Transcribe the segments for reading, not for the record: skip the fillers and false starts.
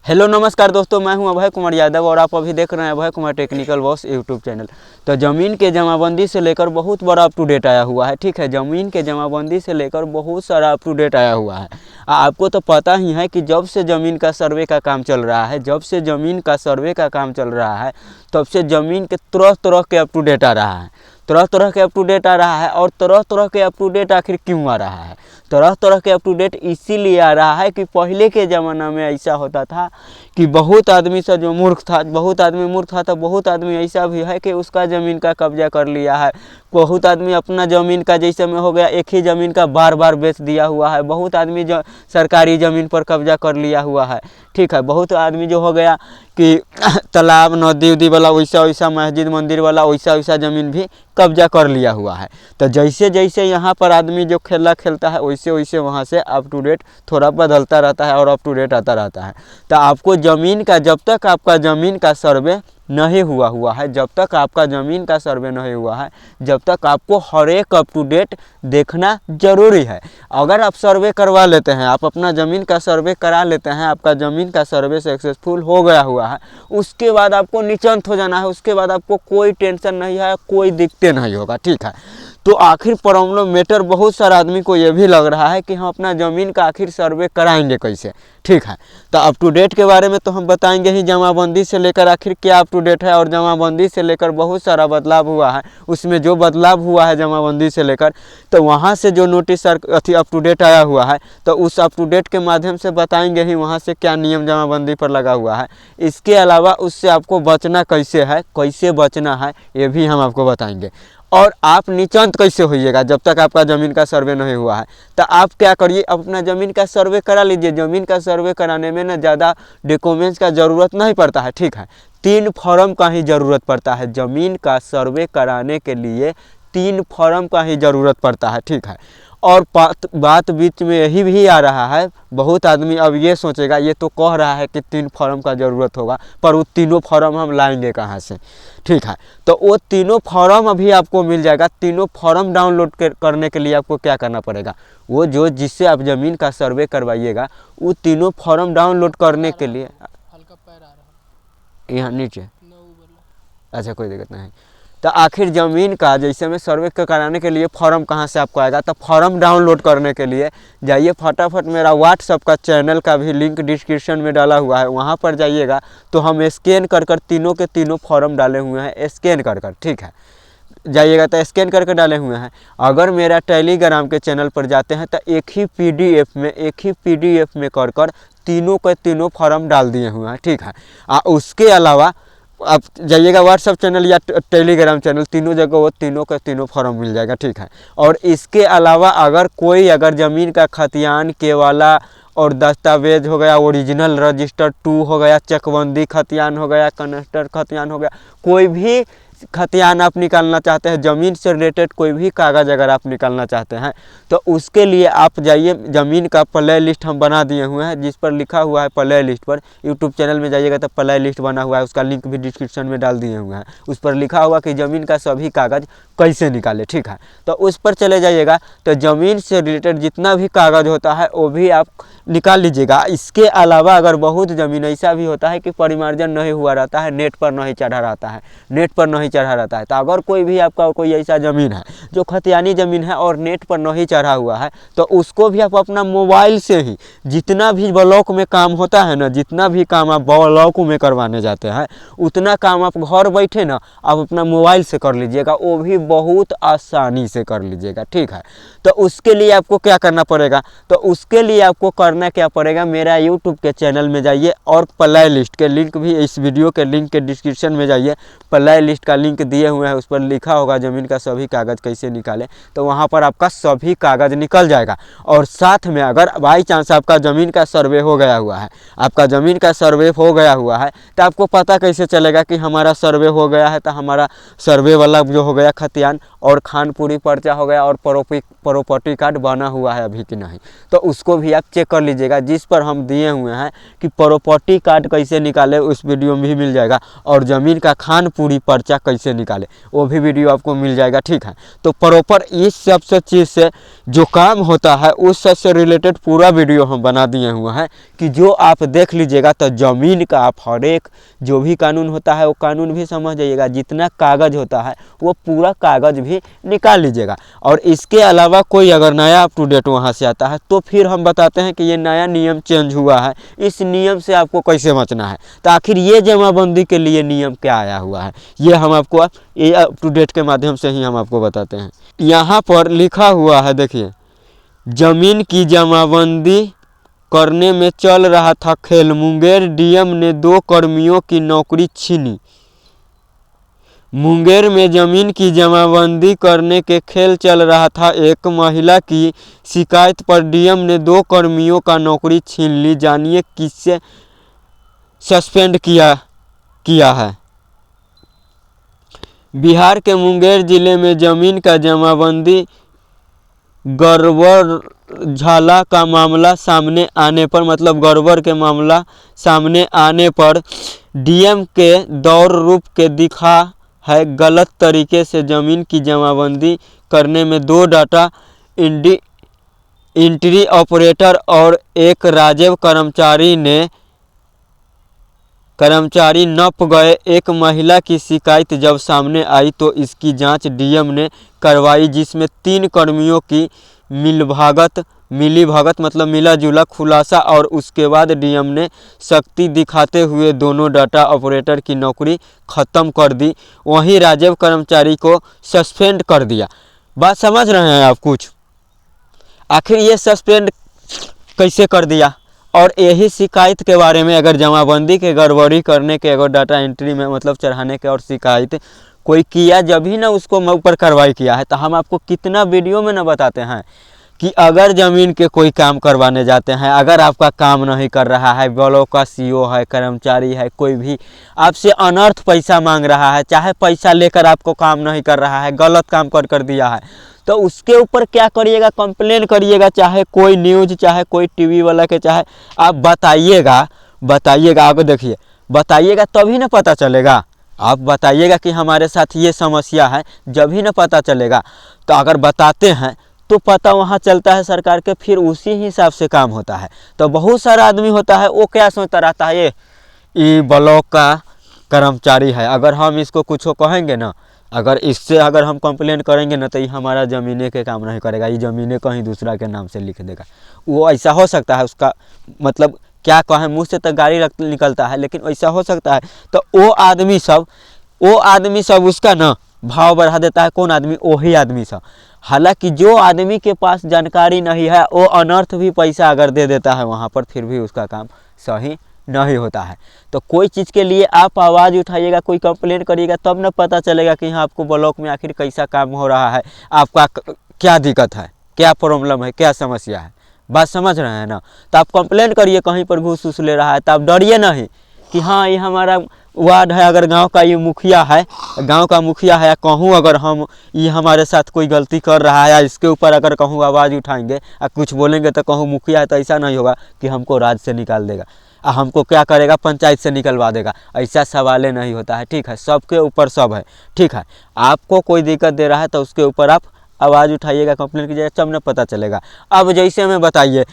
Hello नमस्कार दोस्तों, मैं हूं अभय कुमार यादव और आप अभी देख रहे हैं Abhay Kumar technical boss YouTube channel. तो ज़मीन के जमाबंदी से लेकर बहुत बड़ा अप टू डेट आया हुआ है। ठीक है, ज़मीन के जमाबंदी से लेकर बहुत सारा अप टू डेट आया हुआ है। आपको तो पता ही है कि जब से ज़मीन का सर्वे का काम चल रहा है, तब से ज़मीन के तरह तरह के अप टू डेट आ रहा है। तरह तरह के अप टू डेट आ रहा है। और तरह तरह के अप टू डेट आखिर क्यों आ रहा है? तरह तरह के अप टू डेट इसीलिए आ रहा है कि पहले के ज़माना में ऐसा होता था कि बहुत आदमी सा जो मूर्ख था, तो बहुत आदमी ऐसा भी है कि उसका ज़मीन का कब्जा कर लिया है। बहुत आदमी अपना ज़मीन का जैसे में हो गया, एक ही ज़मीन का बार बार बेच दिया हुआ है। बहुत आदमी जो सरकारी ज़मीन पर कब्जा कर लिया हुआ है। ठीक है, बहुत आदमी जो हो गया कि तालाब नदी उदी वाला वैसा मस्जिद मंदिर वाला वैसा ज़मीन भी कब्जा कर लिया हुआ है। तो जैसे जैसे यहाँ पर आदमी जो खेला खेलता है वैसे वैसे वहाँ से अप टू डेट थोड़ा बदलता रहता है और अप टू डेट आता रहता है। तो आपको ज़मीन का जब तक आपका ज़मीन का सर्वे नहीं हुआ है, जब तक आपको हर एक अप टू डेट देखना ज़रूरी है। अगर आप सर्वे करवा लेते हैं, आप अपना ज़मीन का सर्वे करा लेते हैं, आपका ज़मीन का सर्वे सक्सेसफुल हो गया हुआ है, उसके बाद आपको निश्चिंत हो जाना है। उसके बाद आपको कोई टेंशन नहीं है, कोई दिक्कत नहीं होगा। ठीक है, तो आखिर प्रॉब्लम मैटर बहुत सारा आदमी को ये भी लग रहा है कि हम अपना ज़मीन का आखिर सर्वे कराएंगे कैसे। ठीक है, तो अप टू डेट के बारे में तो हम बताएंगे ही, जमाबंदी से लेकर आखिर क्या अप टू डेट है। और जमाबंदी से लेकर बहुत सारा बदलाव हुआ है। उसमें जो बदलाव हुआ है जमाबंदी से लेकर, तो वहाँ से जो नोटिस अप टू डेट आया हुआ है, तो उस अप टू डेट के माध्यम से बताएंगे ही वहाँ से क्या नियम जमाबंदी पर लगा हुआ है। इसके अलावा उससे आपको बचना कैसे बचना है ये भी हम आपको बताएंगे। और आप निश्चिंत कैसे होइएगा जब तक आपका ज़मीन का सर्वे नहीं हुआ है। तो आप क्या करिए, अपना ज़मीन का सर्वे करा लीजिए। ज़मीन का सर्वे कराने में ना ज़्यादा डॉक्यूमेंट्स का ज़रूरत नहीं पड़ता है। ठीक है, 3 फॉर्म का ही ज़रूरत पड़ता है। ज़मीन का सर्वे कराने के लिए 3 फॉर्म का ही ज़रूरत पड़ता है। ठीक है, और बात बीच में यही भी आ रहा है, बहुत आदमी अब ये सोचेगा, ये तो कह रहा है कि 3 फॉर्म का ज़रूरत होगा, पर वो तीनों फॉर्म हम लाएंगे कहाँ से? ठीक है, तो वो तीनों फॉर्म अभी आपको मिल जाएगा। तीनों फॉर्म डाउनलोड करने के लिए आपको क्या करना पड़ेगा, वो जो जिससे आप ज़मीन का सर्वे करवाइएगा, वो तीनों फॉर्म डाउनलोड करने के लिए हल्का पैर आ रहा है यहाँ नीचे। अच्छा, कोई दिक्कत नहीं। तो आखिर ज़मीन का जैसे में सर्वे कराने के लिए फॉर्म कहाँ से आपको आएगा? तो फॉर्म डाउनलोड करने के लिए जाइए फटाफट, मेरा व्हाट्सअप का चैनल का भी लिंक डिस्क्रिप्शन में डाला हुआ है, वहाँ पर जाइएगा। तो हम स्कैन कर तीनों के तीनों फॉर्म डाले हुए हैं, स्कैन कर। ठीक है, जाइएगा तो स्कैन करके डाले हुए हैं। अगर मेरा टेलीग्राम के चैनल पर जाते हैं तो एक ही पीडीएफ में कर तीनों के तीनों फॉर्म डाल दिए हुए हैं। ठीक है, उसके अलावा आप जाइएगा व्हाट्सअप चैनल या टेलीग्राम चैनल, तीनों जगह वो तीनों का तीनों फॉर्म मिल जाएगा। ठीक है, और इसके अलावा अगर ज़मीन का खतियान केवाला और दस्तावेज हो गया, ओरिजिनल रजिस्टर 2 हो गया, चकबंदी खतियान हो गया, कनस्टर खतियान हो गया, कोई भी खतियान आप निकालना चाहते हैं, ज़मीन से रिलेटेड कोई भी कागज़ अगर आप निकालना चाहते हैं, तो उसके लिए आप जाइए। ज़मीन का प्ले लिस्ट हम बना दिए हुए हैं, जिस पर लिखा हुआ है प्ले लिस्ट पर। यूट्यूब चैनल में जाइएगा तो प्ले लिस्ट बना हुआ है, उसका लिंक भी डिस्क्रिप्शन में डाल दिए हुए हैं। उस पर लिखा हुआ कि ज़मीन का सभी कागज़ कैसे निकाले। ठीक है, तो उस पर चले जाइएगा, तो ज़मीन से रिलेटेड जितना भी कागज़ होता है वो भी आप निकाल लीजिएगा। इसके अलावा अगर बहुत ज़मीन ऐसा भी होता है कि परिमार्जन नहीं हुआ रहता है, नेट पर नहीं चढ़ा रहता है, तो अगर कोई भी आपका कोई ऐसा ज़मीन है जो खतियानी ज़मीन है और नेट पर नहीं चढ़ा हुआ है, तो उसको भी आप अपना मोबाइल से ही, जितना भी ब्लॉक में काम होता है ना, जितना भी काम आप ब्लॉक में करवाने जाते हैं, उतना काम आप घर बैठे ना आप अपना मोबाइल से कर लीजिएगा, वो भी बहुत आसानी से कर लीजिएगा। ठीक है, तो उसके लिए आपको क्या करना पड़ेगा? तो उसके लिए आपको करना क्या पड़ेगा, मेरा यूट्यूब के चैनल में जाइए और प्ले लिस्ट के लिंक भी इस वीडियो के लिंक के डिस्क्रिप्शन में जाइए। प्ले लिस्ट का लिंक दिए हुए हैं, उस पर लिखा होगा ज़मीन का सभी कागज़ कैसे निकालें, तो वहाँ पर आपका सभी कागज़ निकल जाएगा। और साथ में अगर बाई चांस आपका ज़मीन का सर्वे हो गया हुआ है, तो आपको पता कैसे चलेगा कि हमारा सर्वे हो गया है? तो हमारा सर्वे वाला जो हो गया खतियान और खानपुरी पर्चा हो गया और प्रॉपर्टी कार्ड बना हुआ है अभी कि नहीं, तो उसको भी आप चेक कर लीजिएगा, जिस पर हम दिए हुए हैं कि प्रॉपर्टी कार्ड कैसे निकाले, उस वीडियो में भी मिल जाएगा, और ज़मीन का खान पूरी पर्चा कैसे निकाले वो भी वीडियो आपको मिल जाएगा, ठीक है। तो प्रॉपर इस सब से चीज़ से जो काम होता है उस सब से रिलेटेड पूरा वीडियो हम बना दिए हुए हैं कि जो आप देख लीजिएगा तो ज़मीन का आप हर एक जो भी कानून होता है वो कानून भी समझ जाइएगा, जितना कागज़ होता है वो पूरा कागज़ भी निकाल लीजिएगा। और इसके अलावा कोई अगर नया अप टू डेट वहाँ से आता है तो फिर हम बताते हैं कि ये नया नियम चेंज हुआ है, इस नियम से आपको कैसे बचना है, तो आखिर ये जमाबंदी के लिए नियम क्या आया हुआ है ये हम आपको ये अप टू डेट के माध्यम से ही हम आपको बताते हैं। यहाँ पर लिखा हुआ है, देखिए, ज़मीन की जमाबंदी करने में चल रहा था खेल, मुंगेर डीएम ने 2 कर्मियों की नौकरी छीनी। मुंगेर में ज़मीन की जमाबंदी करने के खेल चल रहा था, एक महिला की शिकायत पर डीएम ने 2 कर्मियों का नौकरी छीन ली। जानिए किससे सस्पेंड किया है। बिहार के मुंगेर जिले में ज़मीन का जमाबंदी गड़बड़ का मामला सामने आने पर, मतलब गड़बड़ के मामला सामने आने पर डीएम के दौर रूप के दिखा है गलत तरीके से ज़मीन की जमाबंदी करने में 2 डाटा एंट्री ऑपरेटर और एक राजस्व कर्मचारी नप गए। एक महिला की शिकायत जब सामने आई तो इसकी जांच डीएम ने करवाई, जिसमें 3 कर्मियों की मिलीभगत मतलब मिला जुला खुलासा, और उसके बाद डीएम ने सख्ती दिखाते हुए दोनों डाटा ऑपरेटर की नौकरी ख़त्म कर दी, वहीं राजस्व कर्मचारी को सस्पेंड कर दिया। बात समझ रहे हैं आप कुछ? आखिर ये सस्पेंड कैसे कर दिया? और यही शिकायत के बारे में, अगर जमाबंदी के गड़बड़ी करने के, अगर डाटा एंट्री में मतलब चढ़ाने के और शिकायत कोई किया जब ही ना उसको ऊपर कार्रवाई किया है, तो हम आपको कितना वीडियो में ना बताते हैं कि अगर ज़मीन के कोई काम करवाने जाते हैं, अगर आपका काम नहीं कर रहा है, ब्लॉक का सीओ है, कर्मचारी है, कोई भी आपसे अनर्थ पैसा मांग रहा है, चाहे पैसा लेकर आपको काम नहीं कर रहा है, गलत काम कर दिया है, तो उसके ऊपर क्या करिएगा, कंप्लेन करिएगा, चाहे कोई न्यूज़, चाहे कोई टीवी वाला के, चाहे आप बताइएगा। आगे देखिए, बताइएगा तभी ना पता चलेगा। आप बताइएगा कि हमारे साथ ये समस्या है, जब ही ना पता चलेगा। तो अगर बताते हैं तो पता वहाँ चलता है सरकार के, फिर उसी हिसाब से काम होता है। तो बहुत सारा आदमी होता है वो क्या सोचता रहता है, ये ब्लॉक का कर्मचारी है, अगर हम इसको कुछ कहेंगे ना, अगर इससे अगर हम कंप्लेन करेंगे ना, तो ये हमारा ज़मीने के काम नहीं करेगा, ये ज़मीने कहीं दूसरा के नाम से लिख देगा। वो ऐसा हो सकता है, उसका मतलब क्या कहें, मुँह से तो गाली निकलता है, लेकिन ऐसा हो सकता है। तो वो आदमी सब उसका ना भाव बढ़ा देता है। कौन आदमी? वही आदमी सब। हालांकि जो आदमी के पास जानकारी नहीं है वो अनर्थ भी पैसा अगर दे देता है वहाँ पर, फिर भी उसका काम सही नहीं होता है। तो कोई चीज़ के लिए आप आवाज़ उठाइएगा, कोई कंप्लेन करिएगा, तब ना पता चलेगा कि हाँ आपको ब्लॉक में आखिर कैसा काम हो रहा है, आपका क्या दिक्कत है, क्या प्रॉब्लम है, क्या समस्या है। बात समझ रहे हैं ना? तो आप कंप्लेन करिए, कहीं पर घूस ले रहा है तो आप डरिए नहीं कि हाँ ये हमारा वार्ड है, अगर गांव का ये मुखिया है, गांव का मुखिया है, कहूँ अगर हम ये हमारे साथ कोई गलती कर रहा है या इसके ऊपर अगर कहूँ आवाज़ उठाएंगे या कुछ बोलेंगे तो कहूँ मुखिया है, तो ऐसा नहीं होगा कि हमको राज्य से निकाल देगा, हमको क्या करेगा, पंचायत से निकलवा देगा। ऐसा सवाल नहीं होता है, ठीक है। सबके ऊपर सब है, ठीक है। आपको कोई दिक्कत दे रहा है तो उसके ऊपर आप आवाज़ उठाइएगा, कंप्लेंट कीजिएगा, तब न पता चलेगा। अब जैसे हमें बताइए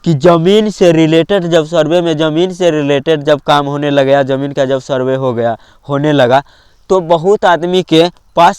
कि ज़मीन से रिलेटेड जब सर्वे में ज़मीन से रिलेटेड जब काम होने लगा, ज़मीन का जब सर्वे होने लगा, तो बहुत आदमी के पास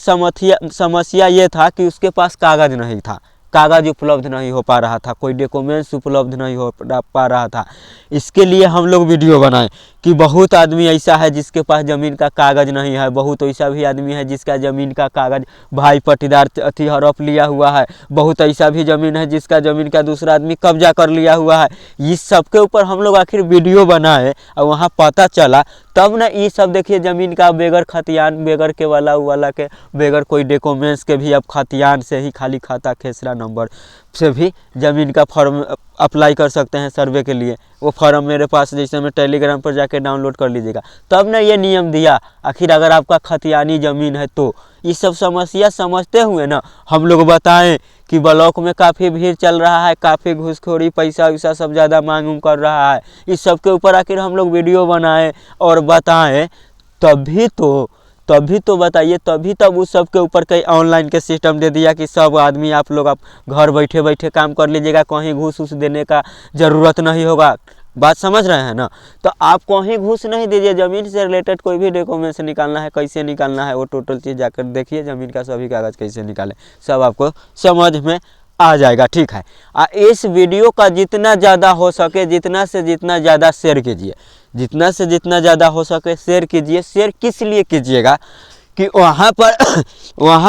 समस्या ये था कि उसके पास कागज़ नहीं था, कागज़ उपलब्ध नहीं हो पा रहा था, कोई डॉक्यूमेंट्स उपलब्ध नहीं हो पा रहा था। इसके लिए हम लोग वीडियो बनाए कि बहुत आदमी ऐसा है जिसके पास ज़मीन का कागज़ नहीं है, बहुत ऐसा भी आदमी है जिसका ज़मीन का कागज़ भाई पट्टीदार हड़प लिया हुआ है, बहुत ऐसा भी ज़मीन है जिसका ज़मीन का दूसरा आदमी कब्जा कर लिया हुआ है। इस सब के ऊपर हम लोग आखिर वीडियो बनाए और वहाँ पता चला, तब ना ये सब देखिए ज़मीन का बेगर खतियान, बेगर के वाला के बेगर कोई डॉक्यूमेंट्स के भी अब खतियान से ही खाली खाता खेसरा नंबर से भी ज़मीन का फॉर्म अप्लाई कर सकते हैं सर्वे के लिए। वो फॉर्म मेरे पास जैसे मैं टेलीग्राम पर जाके डाउनलोड कर लीजिएगा। तब ना ये नियम दिया, आखिर अगर आपका खतियानी ज़मीन है तो ये सब समस्या समझते हुए ना हम लोग बताएं कि ब्लॉक में काफ़ी भीड़ चल रहा है, काफ़ी घूसखोरी, पैसा वैसा सब ज़्यादा मांग उंग कर रहा है, इस सब के ऊपर आखिर हम लोग वीडियो बनाएं और बताएं, तभी तो बताइए, तभी तब उस सब के ऊपर कई ऑनलाइन के सिस्टम दे दिया कि सब आदमी आप लोग आप घर बैठे बैठे काम कर लीजिएगा, कहीं घूस उस देने का ज़रूरत नहीं होगा। बात समझ रहे हैं ना? तो आप कहीं घूस नहीं दीजिए, ज़मीन से रिलेटेड कोई भी डॉक्यूमेंट्स निकालना है, कैसे निकालना है वो टोटल चीज़ जाकर देखिए, ज़मीन का सभी कागज़ कैसे निकालें सब आपको समझ में आ जाएगा। ठीक है, इस वीडियो का जितना ज़्यादा हो सके, जितना से जितना ज़्यादा शेयर कीजिए, जितना से जितना ज़्यादा हो सके शेयर कीजिए। शेयर किस लिए कीजिएगा कि वहाँ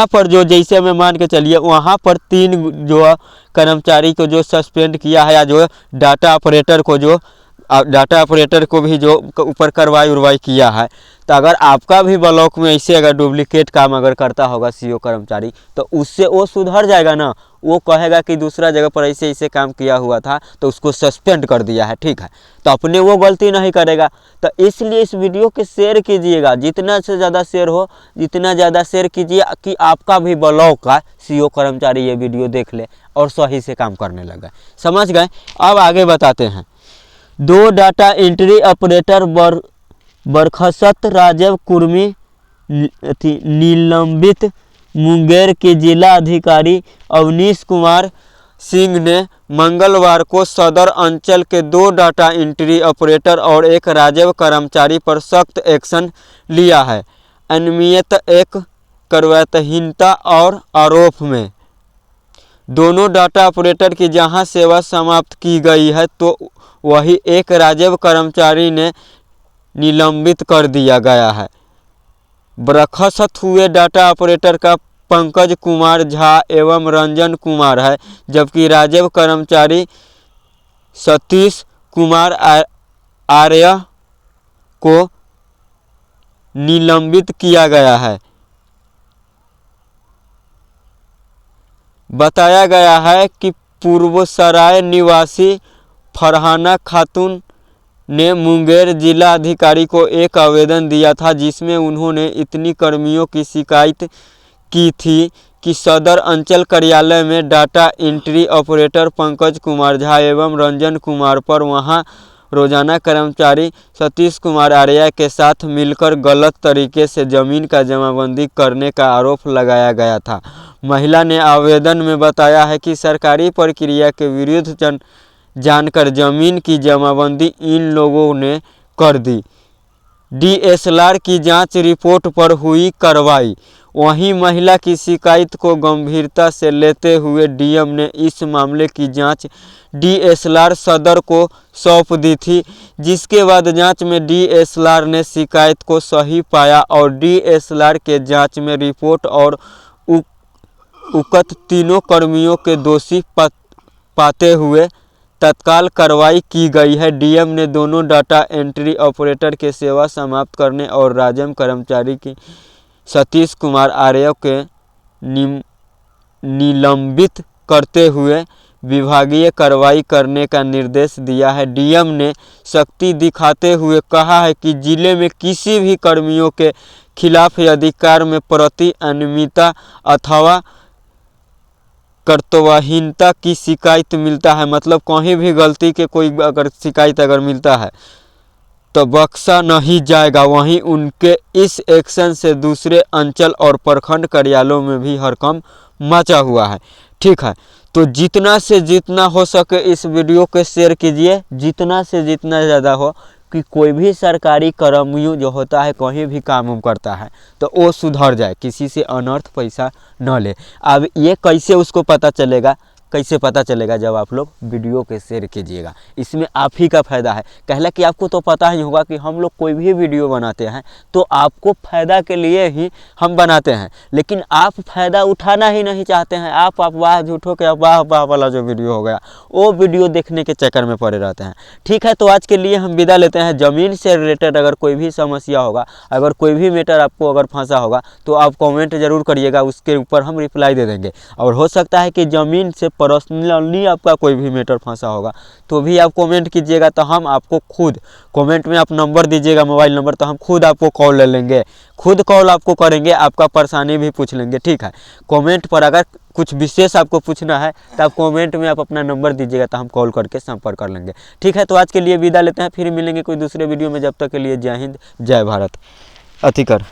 पर जो जैसे मैं मान के चलिए वहाँ पर 3 जो कर्मचारी को जो सस्पेंड किया है, या जो डाटा ऑपरेटर को भी जो ऊपर कार्रवाई उर्वाई किया है, तो अगर आपका भी ब्लॉक में ऐसे अगर डुप्लीकेट काम अगर करता होगा सीओ कर्मचारी, तो उससे वो सुधर जाएगा ना। वो कहेगा कि दूसरा जगह पर ऐसे ऐसे काम किया हुआ था तो उसको सस्पेंड कर दिया है। ठीक है, तो अपने वो गलती नहीं करेगा। तो इसलिए इस वीडियो के शेयर कीजिएगा, जितना से ज़्यादा शेयर हो जितना ज़्यादा शेयर कीजिए कि आपका भी ब्लॉक का सीओ कर्मचारी ये वीडियो देख ले और सही से काम करने लगे। समझ गए? अब आगे बताते हैं। 2 डाटा एंट्री ऑपरेटर बरखस्त राजीव कुर्मी निलंबित। मुंगेर के जिला अधिकारी अवनीश कुमार सिंह ने मंगलवार को सदर अंचल के 2 डाटा एंट्री ऑपरेटर और 1 राजस्व कर्मचारी पर सख्त एक्शन लिया है। अनियमित एक कर्तव्यहीनता और आरोप में दोनों डाटा ऑपरेटर की जहां सेवा समाप्त की गई है, तो वही 1 राजस्व कर्मचारी ने निलंबित कर दिया गया है। बर्खास्त हुए डाटा ऑपरेटर का पंकज कुमार झा एवं रंजन कुमार है, जबकि राजस्व कर्मचारी सतीश कुमार आर्य को निलंबित किया गया है। बताया गया है कि पूर्वसराय निवासी फरहाना खातून ने मुंगेर जिला अधिकारी को एक आवेदन दिया था, जिसमें उन्होंने इतनी कर्मियों की शिकायत की थी कि सदर अंचल कार्यालय में data entry operator Pankaj Kumar Jha एवं रंजन कुमार पर वहां रोजाना कर्मचारी सतीश कुमार आर्या के साथ मिलकर गलत तरीके से जमीन का जमाबंदी करने का आरोप लगाया गया था। महिला ने आवेदन में बताया है कि सरकारी प्रक्रिया के विरुद्ध जानकर जमीन की जमाबंदी इन लोगों ने कर दी। डीएसएलआर की जांच रिपोर्ट पर हुई कार्रवाई। वहीं महिला की शिकायत को गंभीरता से लेते हुए डीएम ने इस मामले की जांच डीएसएलआर सदर को सौंप दी थी, जिसके बाद जांच में डीएसएलआर ने शिकायत को सही पाया और डीएसएलआर के जांच में रिपोर्ट और उक्त तीनों कर्मियों के दोषी पाते हुए तत्काल कार्रवाई की गई है। डीएम ने दोनों डाटा एंट्री ऑपरेटर के सेवा समाप्त करने और राजस्व कर्मचारी की सतीश कुमार आर्य के निलंबित करते हुए विभागीय कार्रवाई करने का निर्देश दिया है। डीएम ने सख्ती दिखाते हुए कहा है कि जिले में किसी भी कर्मियों के खिलाफ अधिकार में प्रति अनियमितता अथवा कर्तव्यहीनता की शिकायत मिलता है, मतलब कहीं भी गलती के कोई अगर शिकायत अगर मिलता है तो बख्शा नहीं जाएगा। वहीं उनके इस एक्शन से दूसरे अंचल और प्रखंड कार्यालयों में भी हड़कंप मचा हुआ है। ठीक है, तो जितना से जितना हो सके इस वीडियो को शेयर कीजिए, जितना से जितना ज़्यादा हो, कि कोई भी सरकारी कर्मचारी जो होता है कहीं भी काम करता है तो वो सुधर जाए, किसी से अनर्थ पैसा न ले। अब ये कैसे उसको पता चलेगा, कैसे पता चलेगा? जब आप लोग वीडियो के शेयर कीजिएगा, इसमें आप ही का फ़ायदा है। कहला कि आपको तो पता ही होगा कि हम लोग कोई भी वीडियो बनाते हैं तो आपको फ़ायदा के लिए ही हम बनाते हैं, लेकिन आप फ़ायदा उठाना ही नहीं चाहते हैं। आप वाह झूठों के वाह वाह वाला जो वीडियो हो गया वो वीडियो देखने के चक्कर में पड़े रहते हैं। ठीक है, तो आज के लिए हम विदा लेते हैं। ज़मीन से रिलेटेड अगर कोई भी समस्या होगा, अगर कोई भी मैटर आपको अगर फंसा होगा तो आप कमेंट ज़रूर करिएगा, उसके ऊपर हम रिप्लाई दे देंगे। और हो सकता है कि ज़मीन से पर्सनली आपका कोई भी मैटर फंसा होगा तो भी आप कमेंट कीजिएगा, तो हम आपको खुद कमेंट में आप नंबर दीजिएगा, मोबाइल नंबर, तो हम खुद आपको कॉल ले लेंगे, खुद कॉल आपको करेंगे, आपका परेशानी भी पूछ लेंगे। ठीक है, कमेंट पर अगर कुछ विशेष आपको पूछना है तो आप कमेंट में आप अपना नंबर दीजिएगा, तो हम कॉल करके संपर्क कर लेंगे। ठीक है, तो आज के लिए विदा लेते हैं, फिर मिलेंगे कोई दूसरे वीडियो में। जब तक के लिए जय हिंद, जय भारत। अति कर